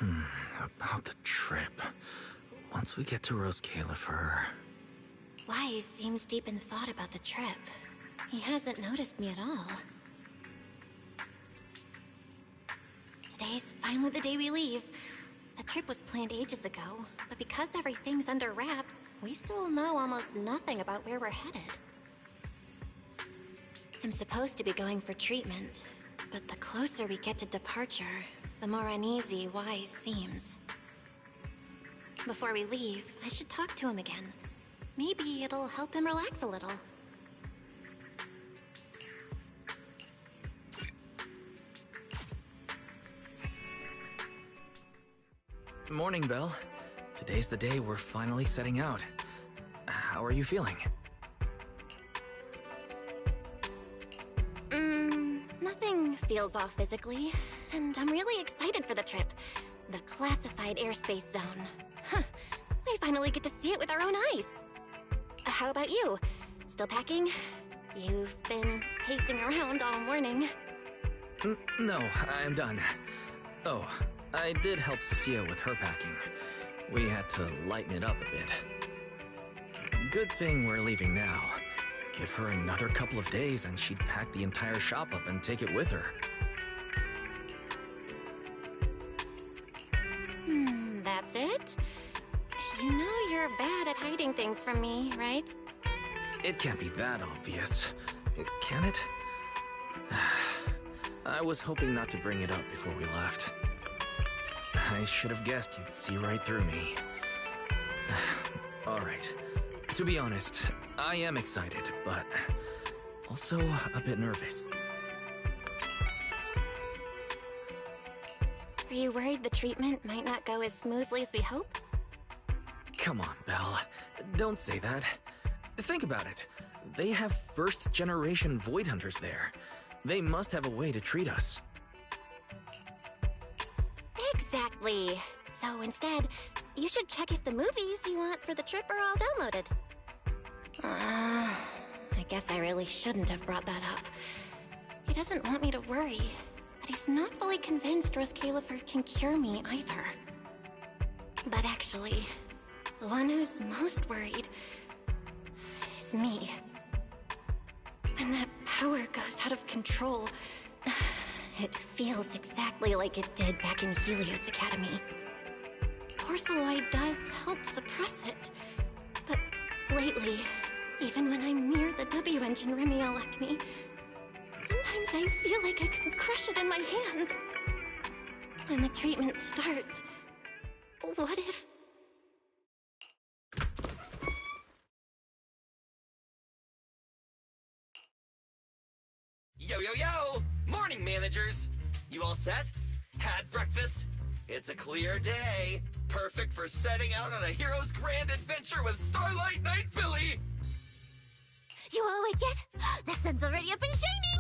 About the trip. Once we get to Rose Califer... Wise seems deep in thought about the trip. He hasn't noticed me at all. Today's finally the day we leave. The trip was planned ages ago, but because everything's under wraps, we still know almost nothing about where we're headed. I'm supposed to be going for treatment, but the closer we get to departure, the more uneasy Wise seems. Before we leave, I should talk to him again. Maybe it'll help him relax a little. Morning, Belle. Today's the day we're finally setting out. How are you feeling? Nothing feels off physically, and I'm really excited for the trip. The classified airspace zone. Huh. We finally get to see it with our own eyes. How about you? Still packing? You've been pacing around all morning. No, I'm done. Oh, I did help Cecilia with her packing. We had to lighten it up a bit. Good thing we're leaving now. Give her another couple of days and she'd pack the entire shop up and take it with her. That's it? You know you're bad at hiding things from me, right? It can't be that obvious, can it? I was hoping not to bring it up before we left. I should have guessed you'd see right through me. Alright, to be honest, I am excited, but also a bit nervous. Are you worried the treatment might not go as smoothly as we hope? Come on, Belle. Don't say that. Think about it. They have first-generation Void Hunters there. They must have a way to treat us. Exactly. So instead, you should check if the movies you want for the trip are all downloaded. I guess I really shouldn't have brought that up. He doesn't want me to worry, but he's not fully convinced Rose Califer can cure me either. But actually, the one who's most worried is me. When that power goes out of control, it feels exactly like it did back in Helios Academy. Porceloid does help suppress it, but lately, even when I'm near the W engine Remiel left me, sometimes I feel like I can crush it in my hand. When the treatment starts, what if... Yo, yo, yo! Morning, managers! You all set? Had breakfast? It's a clear day. Perfect for setting out on a hero's grand adventure with Starlight Knight Billy! You all awake yet? The sun's already up and shining!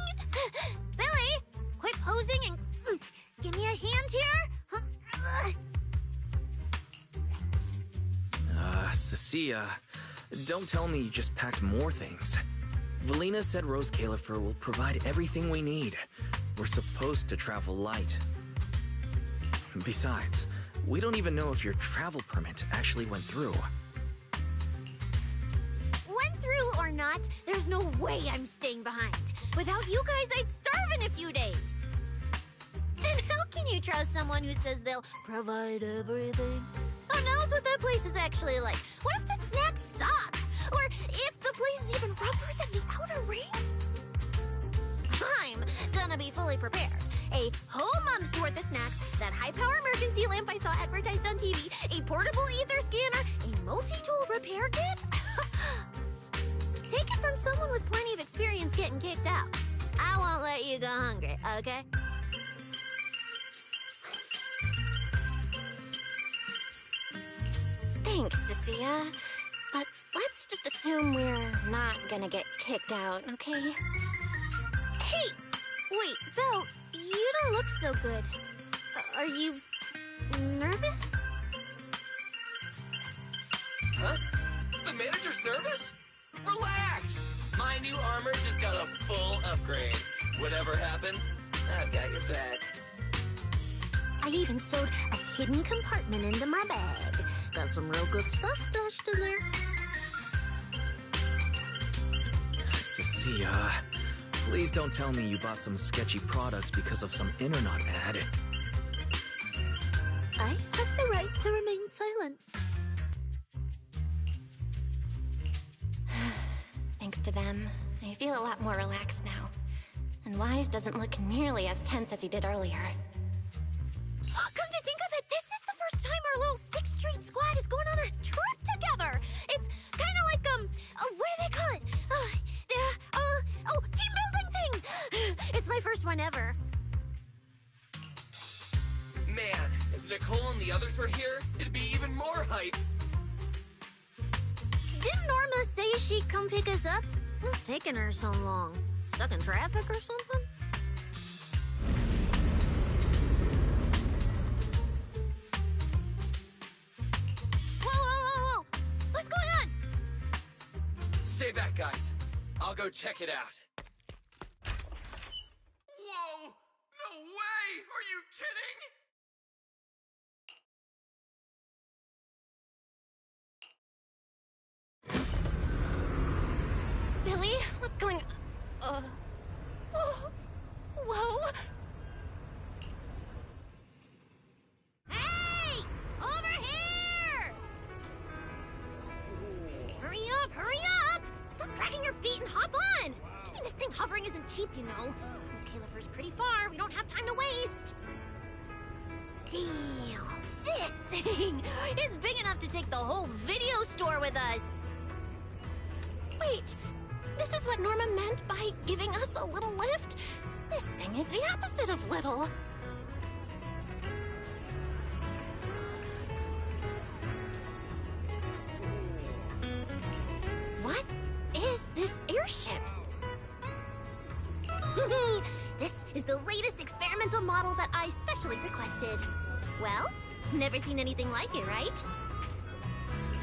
Billy, quit posing and give me a hand here! Cecilia, don't tell me you just packed more things. Valina said Rose Califer will provide everything we need. We're supposed to travel light. Besides, we don't even know if your travel permit actually went through. Went through or not, there's no way I'm staying behind. Without you guys, I'd starve in a few days. Then how can you trust someone who says they'll provide everything? Who knows what that place is actually like? What if the snacks suck? Or if the place is even rougher than the outer ring? I'm gonna be fully prepared. A whole month's worth of snacks, that high-power emergency lamp I saw advertised on TV, a portable ether scanner, a multi-tool repair kit? Take it from someone with plenty of experience getting kicked out. I won't let you go hungry, okay? Thanks, Cecilia. But let's just assume we're not gonna get kicked out, okay? Hey! Wait, Belle, you don't look so good. Are you... nervous? Huh? The manager's nervous? Relax! My new armor just got a full upgrade. Whatever happens, I've got your back. I I even sewed a hidden compartment into my bag. Got some real good stuff stashed in there. Cecilia, please don't tell me you bought some sketchy products because of some internet ad. I have the right to remain silent. Thanks to them, I feel a lot more relaxed now. And Wise doesn't look nearly as tense as he did earlier. Come to think of it, this is the first time our little 6th Street squad is going on a trip together. It's kind of like, what do they call it? Team building thing. It's my first one ever. Man, if Nicole and the others were here, it'd be even more hype. Didn't Norma say she'd come pick us up? What's taking her so long? Stuck in traffic or something? Whoa! What's going on? Stay back, guys. I'll go check it out. Whoa! No way! Are you kidding? Billy, what's going... Whoa! Hey! Over here! Hurry up! Stop dragging your feet and hop on! Keeping this thing hovering isn't cheap, you know. This Califer's pretty far. We don't have time to waste. Damn! This thing is big enough to take the whole video store with us. Wait, this is what Norma meant by giving us a little lift? This thing is the opposite of little. What is this airship? This is the latest experimental model that I specially requested. Well, never seen anything like it, right?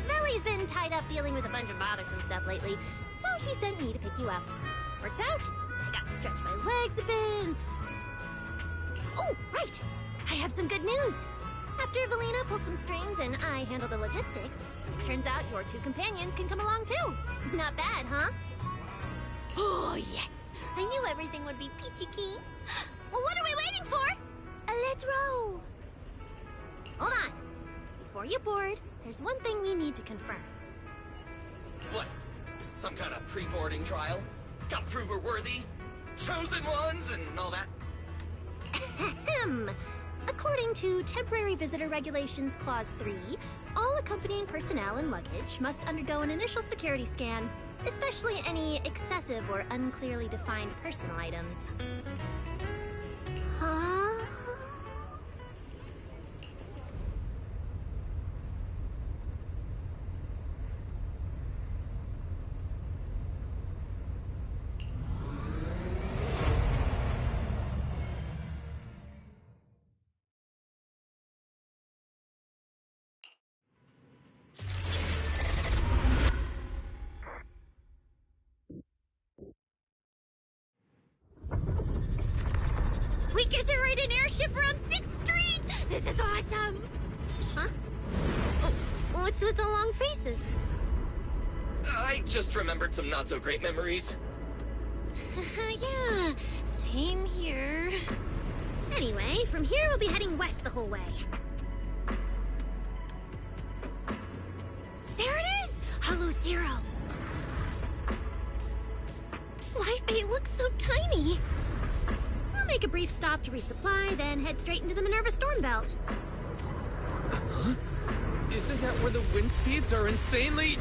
Valley's been tied up dealing with a bunch of bothersome stuff lately, so she sent me to pick you up. Works out. I got to stretch my legs a bit. Oh, right. I have some good news. After Valina pulled some strings and I handled the logistics, it turns out your 2 companions can come along too. Not bad, huh? Oh, yes. I knew everything would be peachy keen. Well, what are we waiting for? Let's roll. Hold on. Before you board, there's one thing we need to confirm. What? Some kind of pre-boarding trial? Gotta prove we're worthy? Chosen ones and all that? Ahem. According to Temporary Visitor Regulations Clause 3, all accompanying personnel and luggage must undergo an initial security scan, especially any excessive or unclearly defined personal items. Huh? We get to ride an airship around 6th Street! This is awesome! Huh? Oh, what's with the long faces? I just remembered some not-so-great memories. Yeah, same here. Anyway, from here we'll be heading west the whole way. There it is! Hollow Zero! Why, they look so tiny. We'll make a brief stop to resupply, then head straight into the Minerva Storm Belt. Huh? Isn't that where the wind speeds are insanely...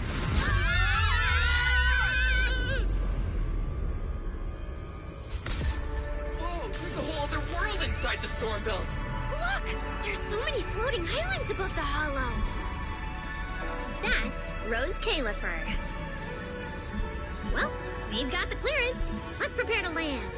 Whoa, there's a whole other world inside the storm belt. Look! There's so many floating islands above the hollow. That's Rose Califer. Well, we've got the clearance. Let's prepare to land.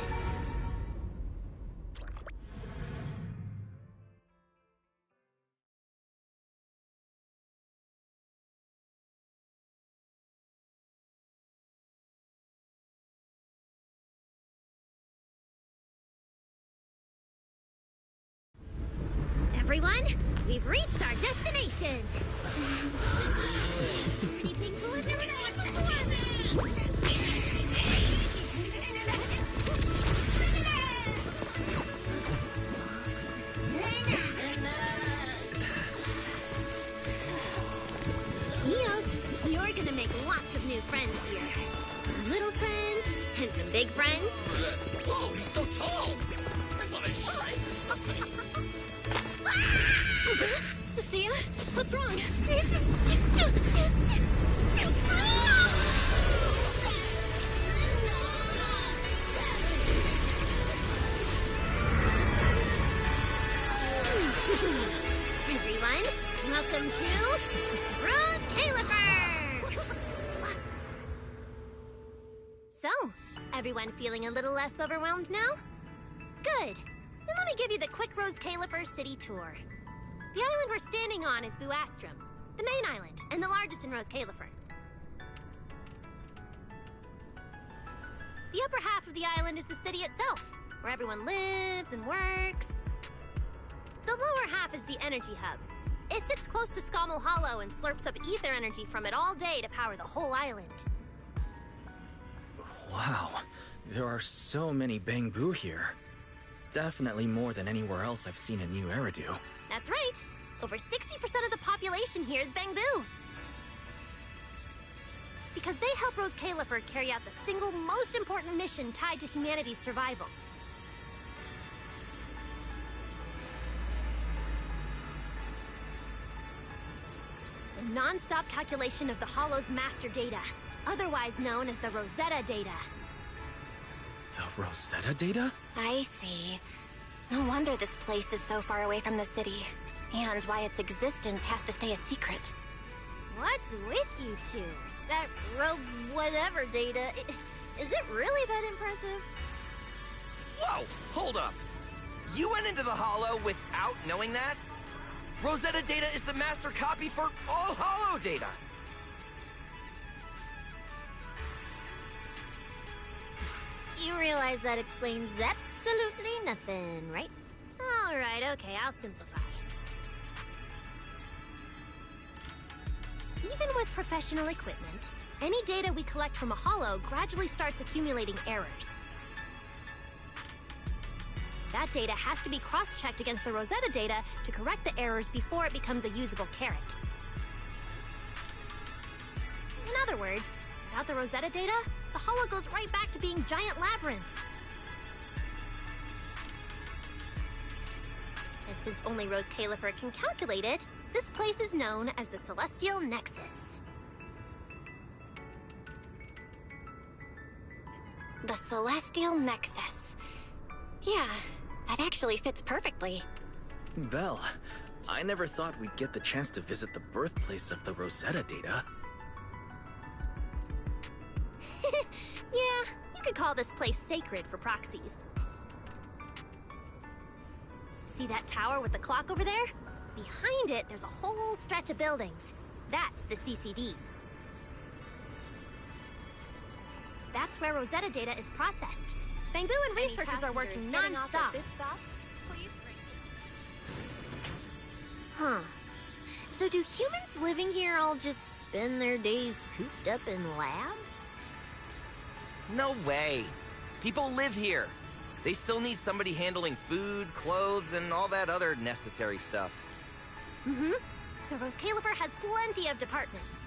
everyone! We've reached our destination! Anything cool has never seen before! Eos, you're gonna make lots of new friends here. Some little friends, and some big friends. Oh, he's so tall! I thought I shrank or something. Cecilia, what's wrong? This is just too cool! Everyone, welcome to Rose Califer! So, everyone feeling a little less overwhelmed now? Good. Then let me give you the quick Rose Califer city tour. The island we're standing on is Buastrum, the main island, and the largest in Rose Califer. The upper half of the island is the city itself, where everyone lives and works. The lower half is the energy hub. It sits close to Scommel Hollow and slurps up ether energy from it all day to power the whole island. Wow, there are so many Bangbu here. Definitely more than anywhere else I've seen in New Eridu. That's right. Over 60% of the population here is Bangbu. Because they help Rose Califer carry out the single most important mission tied to humanity's survival. The non-stop calculation of the Hollow's master data, otherwise known as the Rosetta data. The Rosetta data? I see. No wonder this place is so far away from the city. And why its existence has to stay a secret. What's with you two? That whatever data, is it really that impressive? Whoa, hold up. You went into the Hollow without knowing that? Rosetta data is the master copy for all Hollow data. You realize that explains absolutely nothing, right? Alright, okay, I'll simplify. Even with professional equipment, any data we collect from a Hollow gradually starts accumulating errors. That data has to be cross-checked against the Rosetta data to correct the errors before it becomes a usable carrot. In other words, without the Rosetta data, the Hollow goes right back to being giant labyrinths. And since only Rose Califer can calculate it, this place is known as the Celestial Nexus. The Celestial Nexus. Yeah, that actually fits perfectly. Belle, I never thought we'd get the chance to visit the birthplace of the Rosetta data. Yeah, you could call this place sacred for proxies. See that tower with the clock over there? Behind it, there's a whole stretch of buildings. That's the CCD. That's where Rosetta data is processed. Bangbu and researchers are working non-stop. Huh. So do humans living here all just spend their days cooped up in labs? No way. People live here. They still need somebody handling food, clothes, and all that other necessary stuff. Mm-hmm. So Rose Califer has plenty of departments.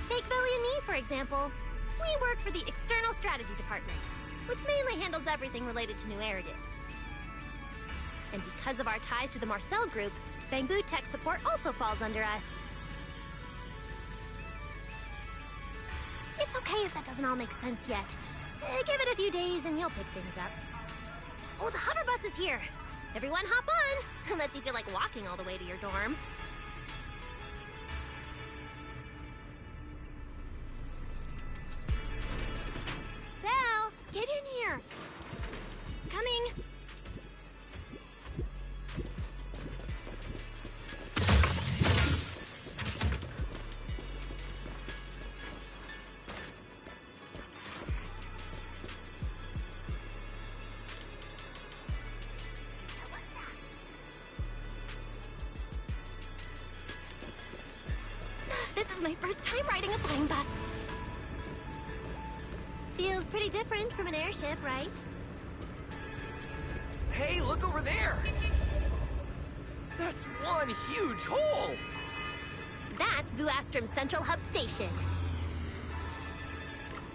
Take Billy and me, for example. We work for the External Strategy Department, which mainly handles everything related to New Eridu. And because of our ties to the Marcel Group, Bangbu Tech Support also falls under us. It's okay if that doesn't all make sense yet. Give it a few days and you'll pick things up. Oh, the hover bus is here! Everyone hop on! Unless you feel like walking all the way to your dorm. Belle, get in here! Coming! This is my first time riding a flying bus. Feels pretty different from an airship, right? Hey, look over there! That's one huge hole! That's Vuastrum's Central Hub Station.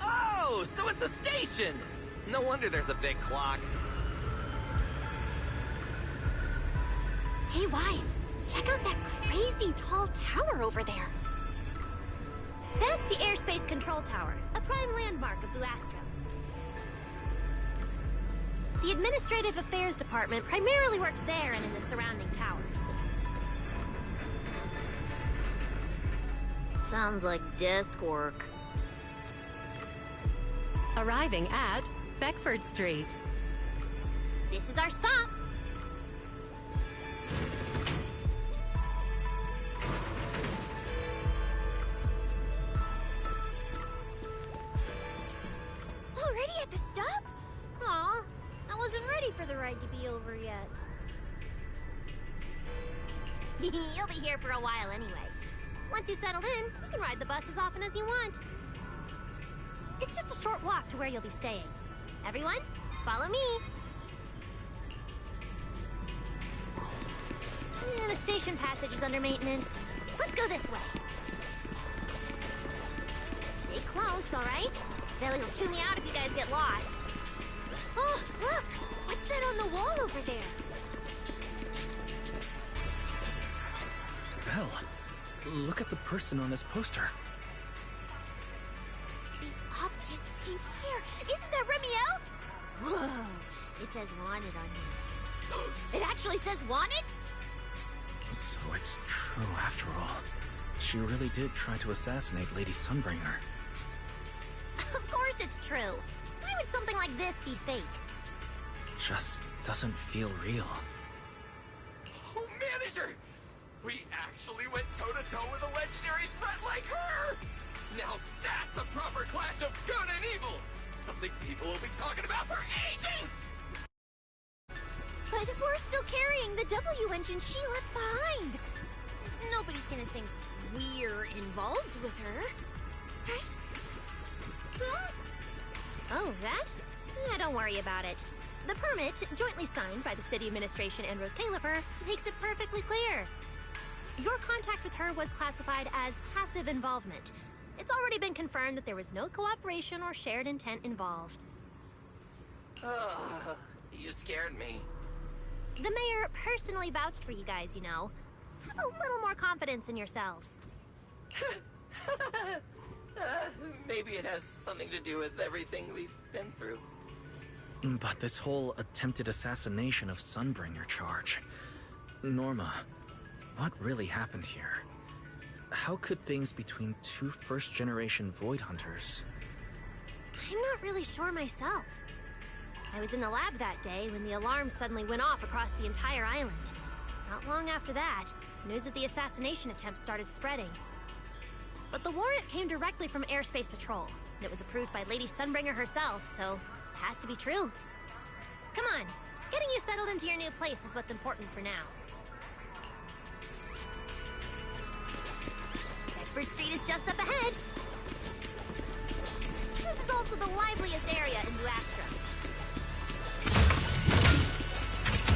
Oh, so it's a station! No wonder there's a big clock. Hey, Wise, check out that crazy tall tower over there. That's the Airspace Control Tower, a prime landmark of Vuastrum. The Administrative Affairs Department primarily works there and in the surrounding towers. Sounds like desk work. Arriving at Beckford Street. This is our stop. Already at the stop? Aw, I wasn't ready for the ride to be over yet. You'll be here for a while anyway. Once you settled in, you can ride the bus as often as you want. It's just a short walk to where you'll be staying. Everyone, follow me. The station passage is under maintenance. Let's go this way. Stay close, all right? Belly will chew me out if you guys get lost. Oh, look! What's that on the wall over there? Belle, look at the person on this poster. The obvious pink hair. Isn't that Remiel? Whoa! It says wanted on here. It actually says wanted? So it's true after all. She really did try to assassinate Lady Sunbringer. Of course it's true. Why would something like this be fake? Just doesn't feel real. Oh, manager! We actually went toe-to-toe with a legendary threat like her! Now that's a proper clash of good and evil! Something people will be talking about for ages! But we're still carrying the W engine she left behind. Nobody's gonna think we're involved with her, right? Huh? Oh, that? Don't worry about it. The permit, jointly signed by the city administration and Rose Califer, makes it perfectly clear. Your contact with her was classified as passive involvement. It's already been confirmed that there was no cooperation or shared intent involved. You scared me. The mayor personally vouched for you guys, you know. Have a little more confidence in yourselves. Maybe it has something to do with everything we've been through. But this whole attempted assassination of Sunbringer charge... Norma, what really happened here? How could things between two first-generation Void Hunters... I'm not really sure myself. I was in the lab that day when the alarm suddenly went off across the entire island. Not long after that, news of the assassination attempt started spreading. But the warrant came directly from Airspace Patrol, and it was approved by Lady Sunbringer herself, so it has to be true. Come on, getting you settled into your new place is what's important for now. Bedford Street is just up ahead. This is also the liveliest area in Vuastrum.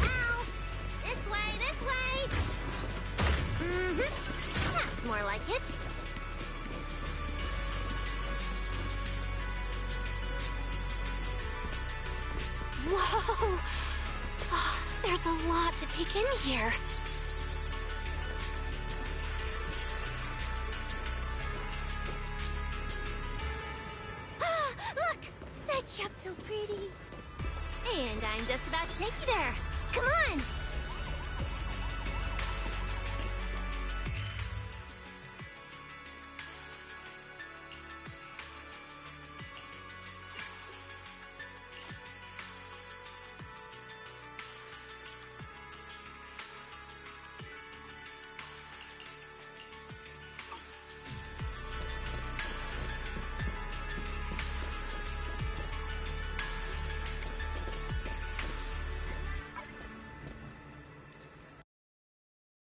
Ow! This way! Mm-hmm. That's more like it. Whoa! Oh, there's a lot to take in here. Ah, look! That shop's so pretty. And I'm just about to take you there. Come on!